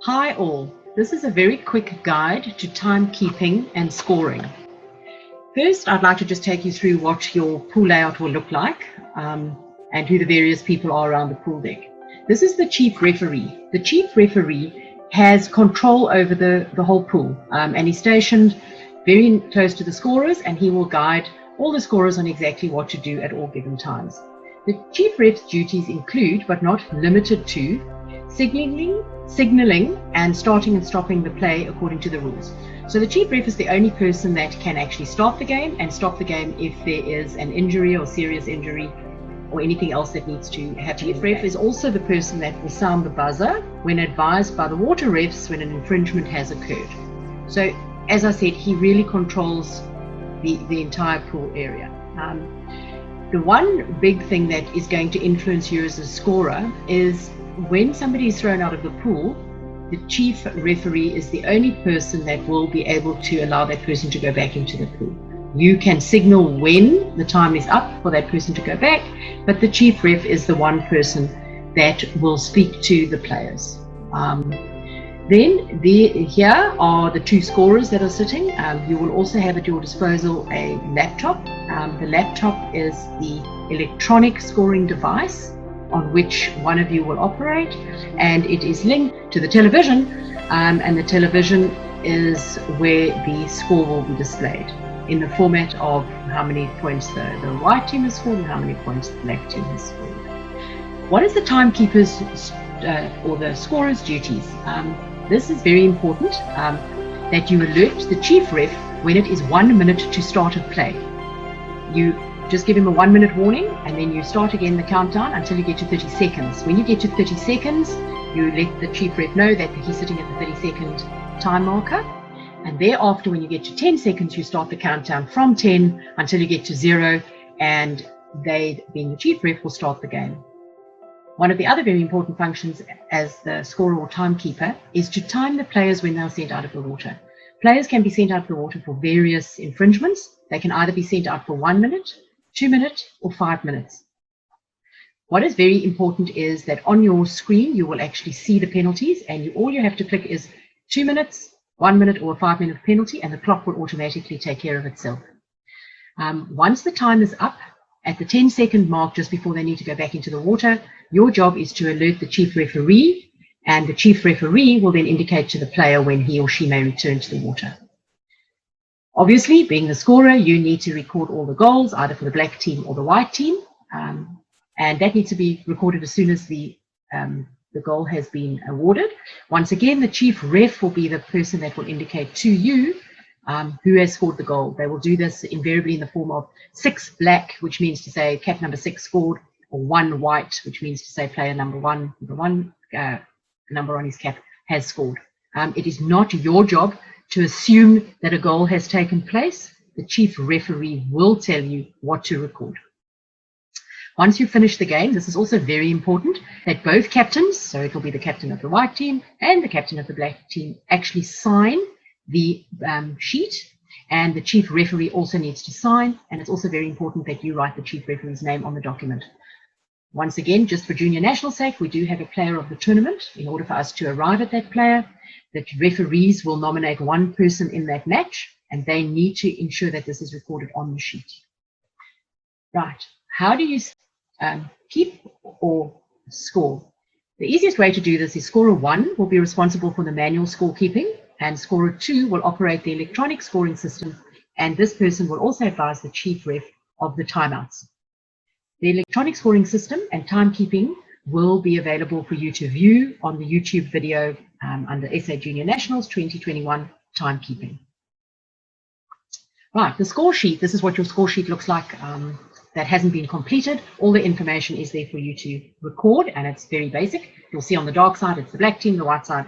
Hi all, this is a very quick guide to timekeeping and scoring. First, I'd like to just take you through what your pool layout will look like and who the various people are around the pool deck. This is the chief referee. The chief referee has control over the whole pool and he's stationed very close to the scorers, and he will guide all the scorers on exactly what to do at all given times. The chief ref's duties include, but not limited to, signaling and starting and stopping the play according to the rules. So the chief ref is the only person that can actually start the game and stop the game if there is an injury or serious injury or anything else that needs to happen. The chief ref is also the person that will sound the buzzer when advised by the water refs when an infringement has occurred. So as I said, he really controls the entire pool area. The one big thing that is going to influence you as a scorer is when somebody is thrown out of the pool, the chief referee is the only person that will be able to allow that person to go back into the pool. You can signal when the time is up for that person to go back, but the chief ref is the one person that will speak to the players. Here are the two scorers that are sitting. You will also have at your disposal a laptop. The laptop is the electronic scoring device on which one of you will operate, and it is linked to the television, and the television is where the score will be displayed in the format of how many points the white team has scored and how many points the black team has scored. What is the timekeeper's or the scorer's duties? This is very important, that you alert the chief ref when it is 1 minute to start a play. You just give him a 1 minute warning, and then you start again the countdown until you get to 30 seconds. When you get to 30 seconds, you let the chief ref know that he's sitting at the 30-second time marker. And thereafter, when you get to 10 seconds, you start the countdown from 10 until you get to 0, and they, being the chief ref, will start the game. One of the other very important functions as the scorer or timekeeper is to time the players when they're sent out of the water. Players can be sent out of the water for various infringements. They can either be sent out for 1 minute, 2 minutes, or 5 minutes. What is very important is that on your screen you will actually see the penalties, and all you have to click is 2 minutes, 1 minute, or a 5 minute penalty, and the clock will automatically take care of itself. Once the time is up, at the 10-second mark, just before they need to go back into the water, your job is to alert the chief referee, and the chief referee will then indicate to the player when he or she may return to the water. Obviously, being the scorer, you need to record all the goals, either for the black team or the white team, and that needs to be recorded as soon as the goal has been awarded. Once again, the chief ref will be the person that will indicate to you who has scored the goal. They will do this invariably in the form of 6 black, which means to say cap number 6 scored, or 1 white, which means to say player number 1, the one number on his cap, has scored. It is not your job to assume that a goal has taken place. The chief referee will tell you what to record. Once you finish the game, this is also very important that both captains, so it will be the captain of the white team and the captain of the black team, actually sign the sheet, and the chief referee also needs to sign, and it's also very important that you write the chief referee's name on the document. Once again, just for junior national sake, we do have a player of the tournament. In order for us to arrive at that player, the referees will nominate one person in that match, and they need to ensure that this is recorded on the sheet. Right, how do you keep or score? The easiest way to do this is scorer 1 will be responsible for the manual scorekeeping, and scorer 2 will operate the electronic scoring system, and this person will also advise the chief ref of the timeouts. The electronic scoring system and timekeeping will be available for you to view on the YouTube video under SA Junior Nationals 2021 Timekeeping. Right, the score sheet, this is what your score sheet looks like that hasn't been completed. All the information is there for you to record, and it's very basic. You'll see on the dark side, it's the black team, the white side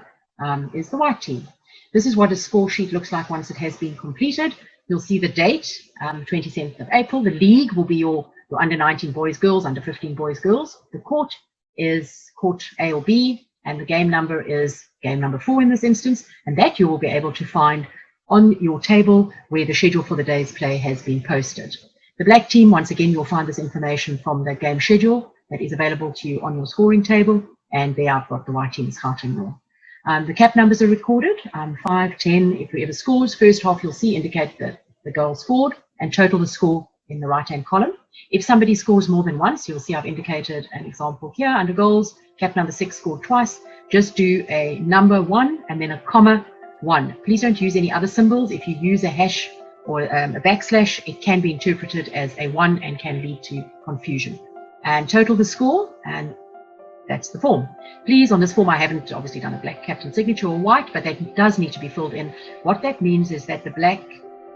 is the white team. This is what a score sheet looks like once it has been completed. You'll see the date, 27th of April. The league will be your under 19 boys, girls, under 15 boys, girls. The court is court A or B, and the game number is game number 4 in this instance, and that you will be able to find on your table where the schedule for the day's play has been posted. The black team, once again, you'll find this information from the game schedule that is available to you on your scoring table, and there I've got the white team's Gauteng. The cap numbers are recorded, 5, 10, if whoever scores. First half you'll see indicate the goal scored and total the score in the right-hand column. If somebody scores more than once, you'll see I've indicated an example here under goals. Cap number 6 scored twice. Just do a number 1 and then a comma 1. Please don't use any other symbols. If you use a hash or a backslash, it can be interpreted as a 1 and can lead to confusion. And total the score, and that's the form. Please, on this form, I haven't obviously done a black captain signature or white, but that does need to be filled in. What that means is that the black,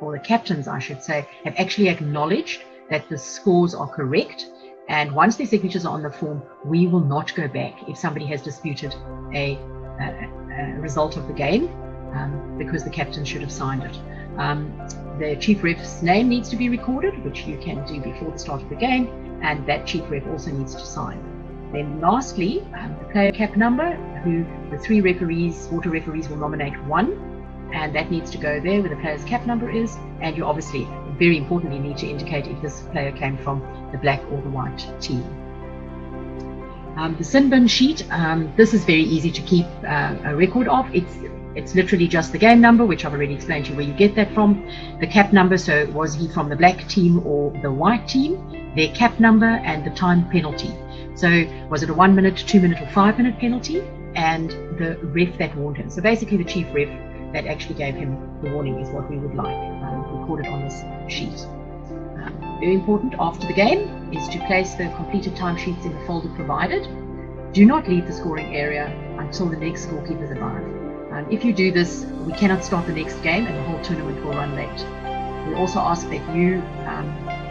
or the captains, I should say, have actually acknowledged that the scores are correct. And once their signatures are on the form, we will not go back if somebody has disputed a result of the game, because the captain should have signed it. The chief ref's name needs to be recorded, which you can do before the start of the game, and that chief ref also needs to sign. Then lastly, the player cap number, who the 3 referees, water referees, will nominate 1, and that needs to go there where the player's cap number is, and you obviously, very importantly, need to indicate if this player came from the black or the white team. The sin bin sheet, this is very easy to keep a record of. It's literally just the game number, which I've already explained to you where you get that from. The cap number, so was he from the black team or the white team, their cap number, and the time penalty. So was it a 1 minute, 2 minute, or 5 minute penalty, and the ref that warned him. So basically the chief ref that actually gave him the warning is what we would like recorded on this sheet. Very important after the game is to place the completed timesheets in the folder provided. Do not leave the scoring area until the next scorekeepers arrive. If you do this, we cannot start the next game and the whole tournament will run late. We also ask that you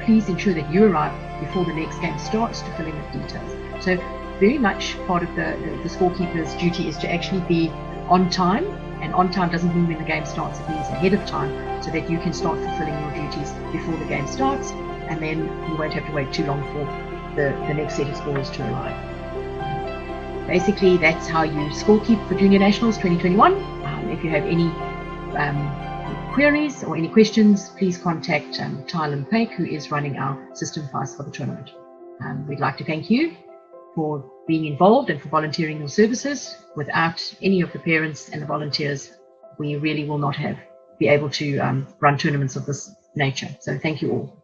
please ensure that you arrive before the next game starts to fill in the details. So very much part of the scorekeeper's duty is to actually be on time, and on time doesn't mean when the game starts, it means ahead of time, so that you can start fulfilling your duties before the game starts, and then you won't have to wait too long for the next set of scorers to arrive. Basically, that's how you scorekeep for Junior Nationals 2021. If you have any queries or any questions, please contact Tylen Paik, who is running our system for us for the tournament. We'd like to thank you for being involved and for volunteering your services. Without any of the parents and the volunteers, we really will not be able to run tournaments of this nature. So thank you all.